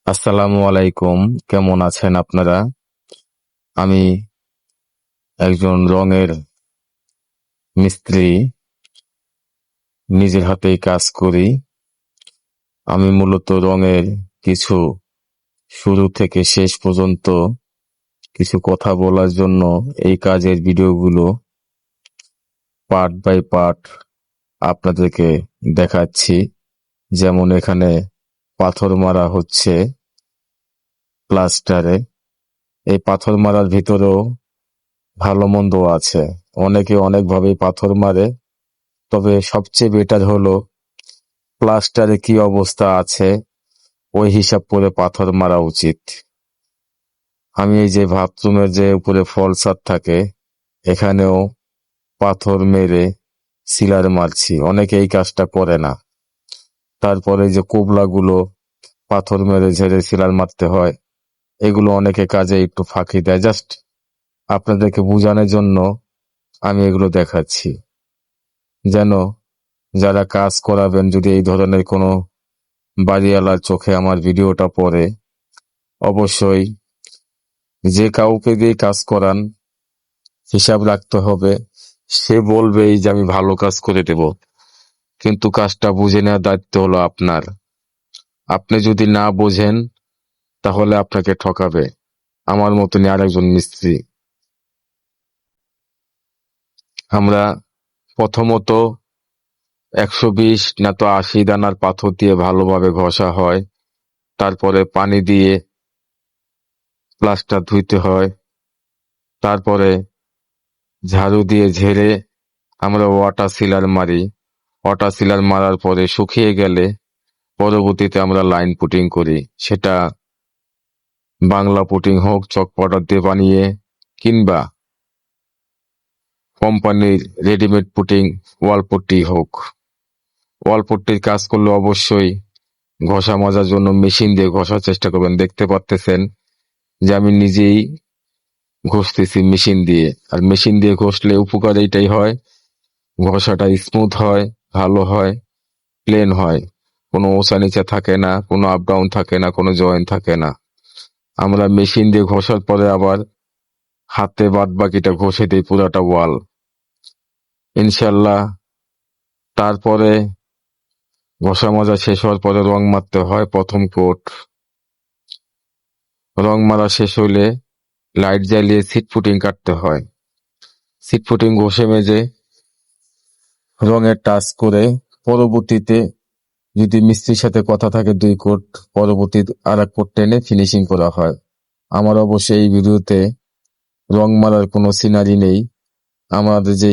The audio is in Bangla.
আসসালামু আলাইকুম। কেমন আছেন আপনারা? আমি একজন রঙের মিস্ত্রি, নিজের হাতেই কাজ করি। আমি মূলত রঙের কিছু শুরু থেকে শেষ পর্যন্ত কিছু কথা বলার জন্য এই কাজের ভিডিওগুলো পার্ট বাই পার্ট আপনাদেরকে দেখাচ্ছি। যেমন এখানে পাথর মারা হচ্ছে প্লাস্টারে। এই পাথর মারার ভিতরেও ভালো মন্দ আছে। অনেকে অনেকভাবেই পাথর মারে, তবে সবচেয়ে বেটার হলো প্লাস্টারে কি অবস্থা আছে ওই হিসাব করে পাথর মারা উচিত। আমি এই যে বাথরুমের যে উপরে ফলসাদ থাকে এখানেও পাথর মেরে সিলার মারছি। অনেকে এই কাজটা করে না। তারপরে যে কোবলাগুলো পাথর মেরে ঝেড়ে সিলার মারতে হয়, এগুলো অনেকে কাজে একটু ফাঁকি দেয়। জাস্ট আপনাদেরকে বোঝানোর জন্য আমি এগুলো দেখাচ্ছি, যেন যারা কাজ করাবেন যদি এই ধরনের কোনো বাড়িওয়ালার চোখে আমার ভিডিওটা পড়ে, অবশ্যই যে কাউকে দিয়ে কাজ করান হিসাব রাখতে হবে। সে বলবেই যে আমি ভালো কাজ করে দেব, কিন্তু কাজটা বুঝে নেওয়ার দায়িত্ব হলো আপনার। আপনি যদি না বোঝেন তাহলে আপনাকে ঠকাবে আমার মতনই আরেকজন মিস্ত্রি। আমরা প্রথমত 120 না তো 80 দানার পাথর দিয়ে ভালোভাবে ঘষা হয়, তারপরে পানি দিয়ে প্লাস্টার ধুইতে হয়, তারপরে ঝাড়ু দিয়ে ঝেড়ে আমরা ওয়াটার সিলার মারি। ওয়াটার সিলার মারার পরে শুকিয়ে গেলে পরবর্তীতে আমরা লাইন পুটিং করি। সেটা বাংলা পুটিং হোক, চক পাউডার দিয়ে বানিয়ে, কিংবা কোম্পানির রেডিমেড পুটিং ওয়াল পট্টি হোক। ওয়াল পট্টির কাজ করলে অবশ্যই ঘষা মাজার জন্য মেশিন দিয়ে ঘষার চেষ্টা করবেন। দেখতে পারতেছেন যে আমি নিজেই ঘষতেছি মেশিন দিয়ে। আর মেশিন দিয়ে ঘষলে উপকার এইটাই হয়, ঘষাটা স্মুথ হয়, ভালো হয়, প্লেন হয়, কোনো ওঁচা নিচে থাকে না, কোনো আপ ডাউন থাকে না, কোনো জয়েন্ট থাকে না। আমরা মেশিন দিয়ে ঘষার পরে আবার হাতে বাদ বাকিটা ঘষে দিই পুরাটা ওয়াল, ইনশাল্লাহ। তারপরে ঘষা মাজা শেষ হওয়ার পরে রং মারতে হয় প্রথম কোট। রং মারা শেষ হইলে লাইট জ্বালিয়ে সিট ফুটিং কাটতে হয়। সিট ফুটিং ঘষে মেজে রঙের টাচ করে পরবর্তীতে যদি মিস্ত্রির সাথে কথা থাকে 2 কোট, পরবর্তী আর 1 কোট টেনে ফিনিশিং করা হয়। আমার অবশ্যই এই ভিডিওতে রং মারার কোনো সিনারি নেই। আমাদের যে